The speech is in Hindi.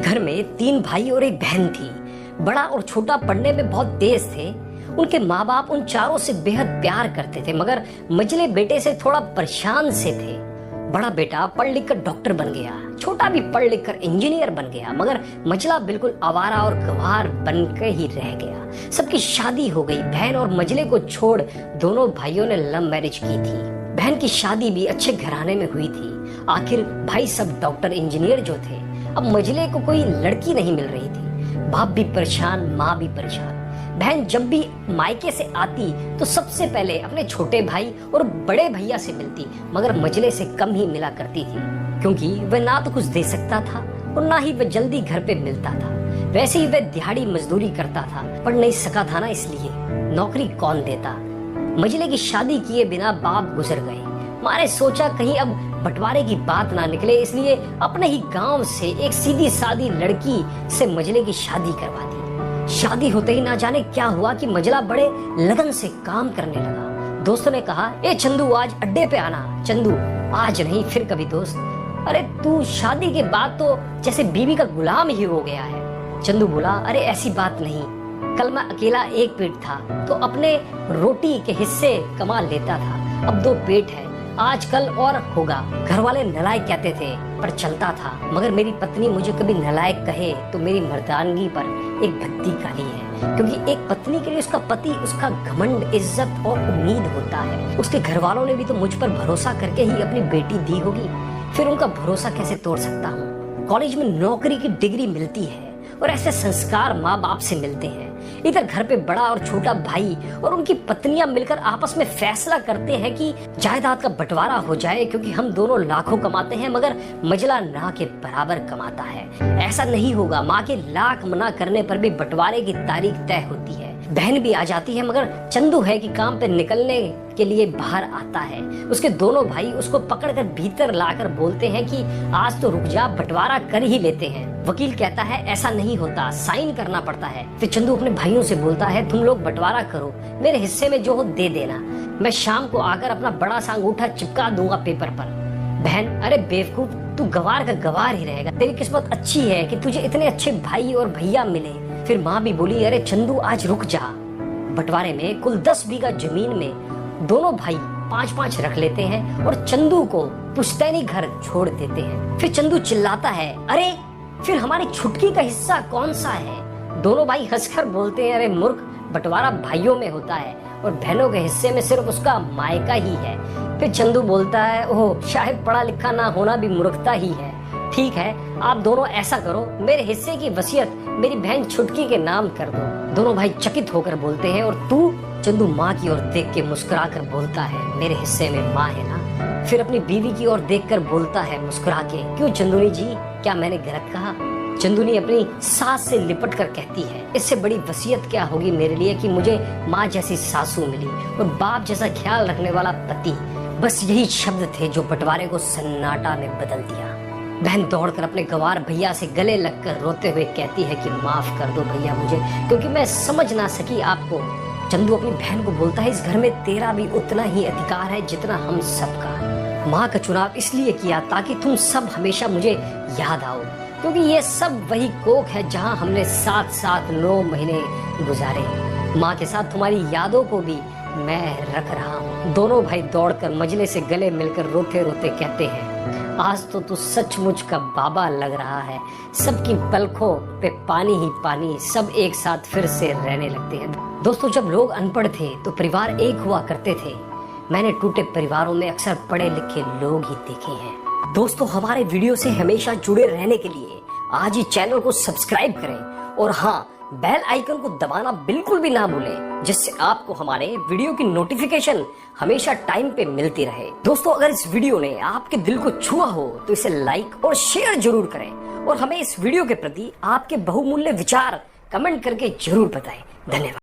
घर में 3 भाई और एक बहन थी। बड़ा और छोटा पढ़ने में बहुत तेज थे। उनके माँ बाप उन चारों से बेहद प्यार करते थे, मगर मझले बेटे से थोड़ा परेशान से थे। बड़ा बेटा पढ़ लिख कर डॉक्टर बन गया, छोटा भी पढ़ लिख कर इंजीनियर बन गया, मगर मझला बिल्कुल आवारा और गंवार बन के ही रह गया। सबकी शादी हो गई। बहन और मझले को छोड़ दोनों भाइयों ने लव मैरिज की थी। बहन की शादी भी अच्छे घराने में हुई थी। आखिर भाई सब डॉक्टर इंजीनियर जो थे, अब मझले को कोई लड़की नहीं मिल रही थी। बाप भी परेशान, माँ भी परेशान। बहन जब भी मायके से आती तो सबसे पहले अपने छोटे भाई और बड़े भैया से मिलती, मगर मझले से कम ही मिला करती थी, क्योंकि वह ना तो कुछ दे सकता था और ना ही वह जल्दी घर पे मिलता था। वैसे ही वह दिहाड़ी मजदूरी करता था, पढ़ नहीं सका था ना, इसलिए नौकरी कौन देता। मझले की शादी किए बिना बाप गुजर गए। मारे सोचा कहीं अब बंटवारे की बात ना निकले, इसलिए अपने ही गांव से एक सीधी सादी लड़की से मझले की शादी करवा दी। शादी होते ही ना जाने क्या हुआ कि मझला बड़े लगन से काम करने लगा। दोस्तों ने कहा, ए चंदू आज अड्डे पे आना। चंदू, आज नहीं फिर कभी दोस्त। अरे तू शादी के बाद तो जैसे बीवी का गुलाम ही हो गया है। चंदू बोला, अरे ऐसी बात नहीं, कल मैं अकेला एक पेट था तो अपने रोटी के हिस्से कमा लेता था, अब 2 पेट है, आजकल और होगा। घर वाले नलायक कहते थे पर चलता था, मगर मेरी पत्नी मुझे कभी नलायक कहे तो मेरी मर्दानगी पर एक भद्दी काली है, क्योंकि एक पत्नी के लिए उसका पति उसका घमंड, इज्जत और उम्मीद होता है। उसके घर वालों ने भी तो मुझ पर भरोसा करके ही अपनी बेटी दी होगी, फिर उनका भरोसा कैसे तोड़ सकता हूँ। कॉलेज में नौकरी की डिग्री मिलती है और ऐसे संस्कार माँ बाप से मिलते हैं। इधर घर पे बड़ा और छोटा भाई और उनकी पत्नियां मिलकर आपस में फैसला करते हैं कि जायदाद का बंटवारा हो जाए, क्योंकि हम दोनों लाखों कमाते हैं मगर मझला ना के बराबर कमाता है। ऐसा नहीं होगा। माँ के लाख मना करने पर भी बंटवारे की तारीख तय होती है। बहन भी आ जाती है, मगर चंदू है कि काम पे निकलने के लिए बाहर आता है। उसके दोनों भाई उसको पकड़कर भीतर लाकर बोलते हैं कि आज तो रुक जा, बंटवारा कर ही लेते हैं। वकील कहता है ऐसा नहीं होता, साइन करना पड़ता है। फिर चंदू अपने भाइयों से बोलता है, तुम लोग बंटवारा करो, मेरे हिस्से में जो हो दे देना, मैं शाम को आकर अपना बड़ा सा अंगूठा चिपका दूंगा पेपर पर। बहन, अरे बेवकूफ, तू गवार का गवार ही रहेगा, तेरी किस्मत अच्छी है कि तुझे इतने अच्छे भाई और भैया मिले। फिर माँ भी बोली, अरे चंदू आज रुक जा। बंटवारे में कुल 10 बीघा जमीन में दोनों भाई 5-5 रख लेते हैं और चंदू को पुश्तैनी घर छोड़ देते हैं। फिर चंदू चिल्लाता है, अरे फिर हमारी छुटकी का हिस्सा कौन सा है। दोनों भाई हंसकर बोलते हैं, अरे मूर्ख, बंटवारा भाइयों में होता है और बहनों के हिस्से में सिर्फ उसका मायका ही है। फिर चंदू बोलता है, ओह शायद पढ़ा लिखा ना होना भी मूर्खता ही है। ठीक है, आप दोनों ऐसा करो, मेरे हिस्से की वसीयत मेरी बहन छुटकी के नाम कर दो। दोनों भाई चकित होकर बोलते हैं, और तू? चंदू माँ की ओर देख के मुस्कुरा कर बोलता है, मेरे हिस्से में माँ है ना। फिर अपनी बीवी की ओर देखकर बोलता है मुस्कुरा के, क्यों चंदूनी जी, क्या मैंने गलत कहा? चंदूनी अपनी सास से लिपट कर कहती है, इससे बड़ी वसीयत क्या होगी मेरे लिए कि मुझे माँ जैसी सासू मिली और बाप जैसा ख्याल रखने वाला पति। बस यही शब्द थे जो बंटवारे को सन्नाटा में बदल दिया। बहन दौड़कर अपने गवार भैया से गले लगकर रोते हुए कहती है कि माफ कर दो भैया मुझे, क्योंकि मैं समझ ना सकी आपको। चंदू अपनी बहन को बोलता है, इस घर में तेरा भी उतना ही अधिकार है जितना हम सबका। माँ का चुनाव इसलिए किया ताकि तुम सब हमेशा मुझे याद आओ, क्योंकि ये सब वही कोख है जहाँ हमने साथ 9 महीने गुजारे। माँ के साथ तुम्हारी यादों को भी मैं रख रहा हूँ। दोनों भाई दौड़कर मझले से गले मिलकर रोते रोते कहते हैं, आज तो तू सचमुच का बाबा लग रहा है। सबकी पलकों पे पानी ही पानी, सब एक साथ फिर से रहने लगते हैं। दोस्तों, जब लोग अनपढ़ थे तो परिवार एक हुआ करते थे। मैंने टूटे परिवारों में अक्सर पढ़े लिखे लोग ही देखे हैं। दोस्तों, हमारे वीडियो से हमेशा जुड़े रहने के लिए आज ही चैनल को सब्सक्राइब करें और हाँ, बेल आइकन को दबाना बिल्कुल भी ना भूलें, जिससे आपको हमारे वीडियो की नोटिफिकेशन हमेशा टाइम पे मिलती रहे। दोस्तों, अगर इस वीडियो ने आपके दिल को छुआ हो तो इसे लाइक और शेयर जरूर करें और हमें इस वीडियो के प्रति आपके बहुमूल्य विचार कमेंट करके जरूर बताएं। धन्यवाद।